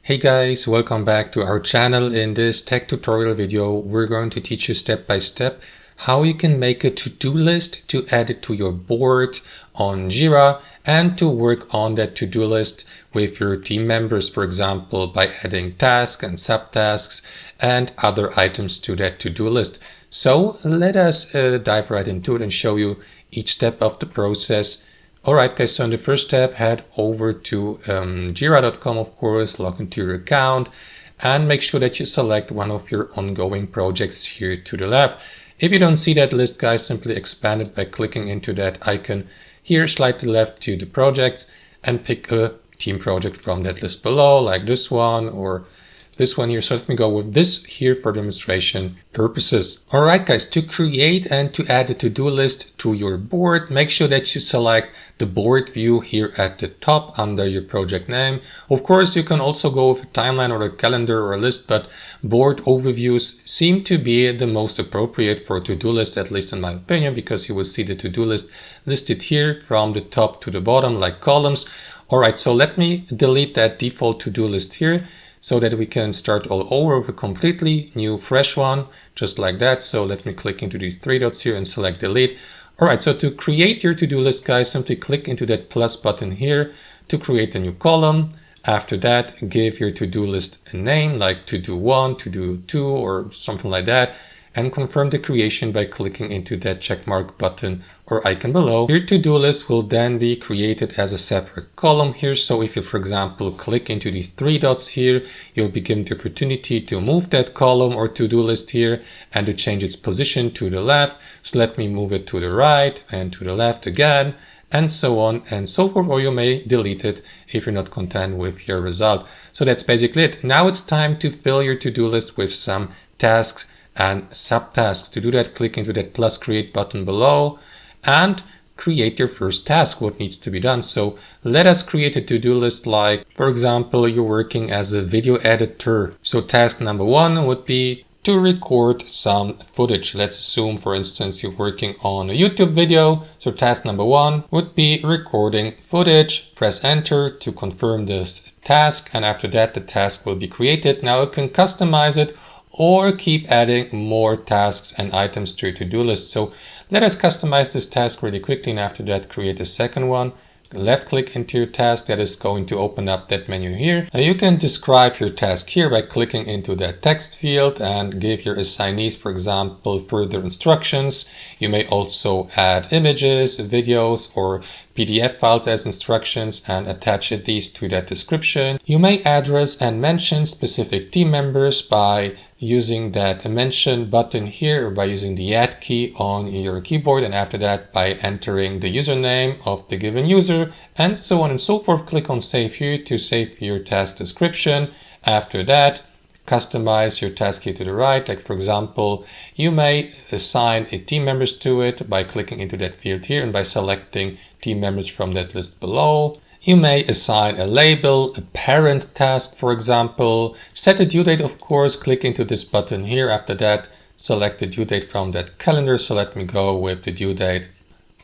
Hey guys, welcome back to our channel. In this tech tutorial video, we're going to teach you step by step how you can make a to-do list to add it to your board on Jira and to work on that to-do list with your team members, for example, by adding tasks and subtasks and other items to that to-do list. So let us dive right into it and show you each step of the process. Alright guys, so in the first step, head over to Jira.com, of course, log into your account and make sure that you select one of your ongoing projects here to the left. If you don't see that list, guys, simply expand it by clicking into that icon here, slightly left to the projects, and pick a team project from that list below, like this one or this one here. So let me go with this here for demonstration purposes. Alright guys, to create and to add a to-do list to your board, make sure that you select the board view here at the top under your project name. Of course, you can also go with a timeline or a calendar or a list, but board overviews seem to be the most appropriate for a to-do list, at least in my opinion, because you will see the to-do list listed here from the top to the bottom like columns. Alright, so let me delete that default to-do list here, so that we can start all over with a completely new fresh one, just like that. So let me click into these three dots here and select delete. All right, so to create your to-do list, guys, simply click into that plus button here to create a new column. After that, give your to-do list a name like to-do 1, to-do 2, or something like that, and confirm the creation by clicking into that checkmark button or icon below. Your to-do list will then be created as a separate column here. So if you, for example, click into these three dots here, you'll be given the opportunity to move that column or to-do list here and to change its position to the left. So let me move it to the right and to the left again, and so on and so forth, or you may delete it if you're not content with your result. So that's basically it. Now it's time to fill your to-do list with some tasks and subtasks. To do that, click into that plus create button below and create your first task, what needs to be done. So let us create a to-do list like, for example, you're working as a video editor. So task number 1 would be to record some footage. Let's assume, for instance, you're working on a YouTube video. So task number 1 would be recording footage. Press enter to confirm this task, and after that the task will be created. Now you can customize it or keep adding more tasks and items to your to-do list. So let us customize this task really quickly, and after that create a second one. Left click into your task, that is going to open up that menu here. Now you can describe your task here by clicking into that text field and give your assignees, for example, further instructions. You may also add images, videos, or PDF files as instructions and attach these to that description. You may address and mention specific team members by using that mention button here, or by using the add key on your keyboard, and after that by entering the username of the given user, and so on and so forth. Click on save here to save your task description. After that, customize your task here to the right. Like, for example, you may assign team members to it by clicking into that field here and by selecting team members from that list below. You may assign a label, a parent task, for example. Set a due date, of course. Click into this button here. After that, select the due date from that calendar. So let me go with the due date.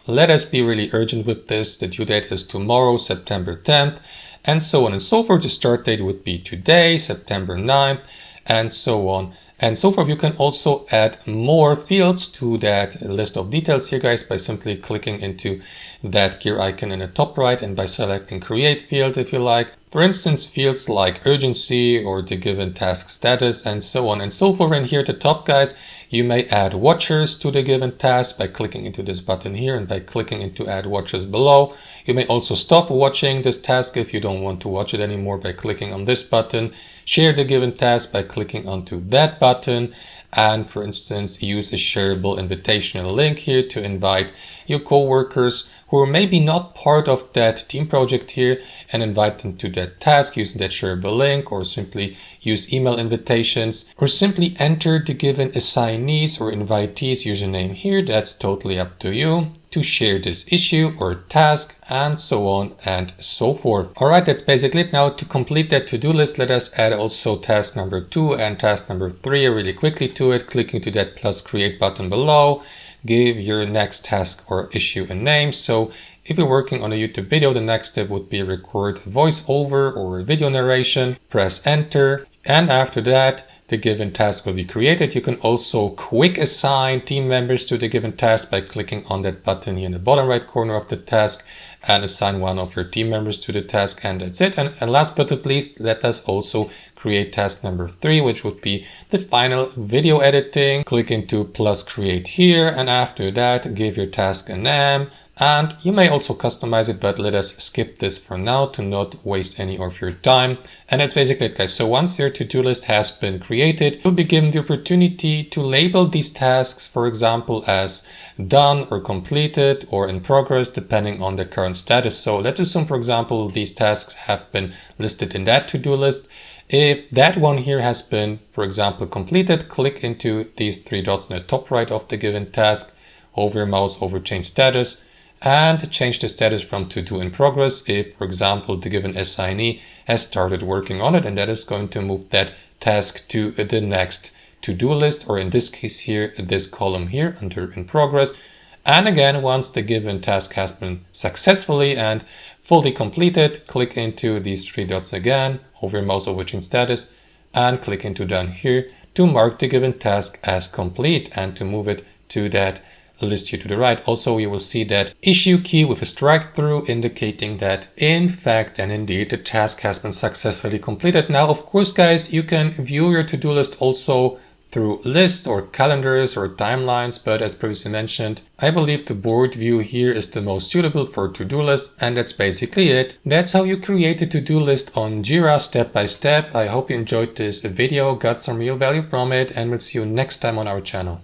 Let us be really urgent with this. The due date is tomorrow, September 10th, and so on and so forth. The start date would be today, September 9th, and so on and so forth. You can also add more fields to that list of details here, guys, by simply clicking into that gear icon in the top right and by selecting create field if you like. For instance, fields like urgency or the given task status and so on and so forth. And here at the top, guys, you may add watchers to the given task by clicking into this button here and by clicking into add watchers below. You may also stop watching this task if you don't want to watch it anymore by clicking on this button. Share the given task by clicking onto that button, and for instance use a shareable invitational link here to invite your co-workers who are maybe not part of that team project here and invite them to that task using that shareable link, or simply use email invitations, or simply enter the given assignees or invitees username here. That's totally up to you to share this issue or task, and so on and so forth. Alright, that's basically it. Now to complete that to-do list, let us add also task number 2 and task number 3 really quickly to it. Clicking to that plus create button below, give your next task or issue a name. So If you're working on a YouTube video, the next step would be record voiceover or video narration, press enter, and after that, the given task will be created. You can also quick assign team members to the given task by clicking on that button here in the bottom right corner of the task and assign one of your team members to the task, and that's it. And last but not least, let us also create task number 3, which would be the final video editing. Click into plus create here, and after that give your task a name. And you may also customize it, but let us skip this for now to not waste any of your time. And that's basically it, guys. So once your to-do list has been created, you'll be given the opportunity to label these tasks, for example, as done or completed or in progress, depending on the current status. So let's assume, for example, these tasks have been listed in that to-do list. If that one here has been, for example, completed, click into these 3 dots in the top right of the given task, hover your mouse over change status, and change the status from to do in progress if, for example, the given assignee has started working on it, and that is going to move that task to the next to-do list, or in this case here, this column here under in progress. And again, once the given task has been successfully and fully completed, click into these 3 dots again, hover your mouse over change status, and click into done here to mark the given task as complete and to move it to that list here to the right. Also, you will see that issue key with a strike through indicating that in fact and indeed the task has been successfully completed. Now, of course, guys, you can view your to-do list also through lists or calendars or timelines, but as previously mentioned, I believe the board view here is the most suitable for to-do list, and that's basically it. That's how you create a to-do list on Jira step by step. I hope you enjoyed this video, got some real value from it, and we'll see you next time on our channel.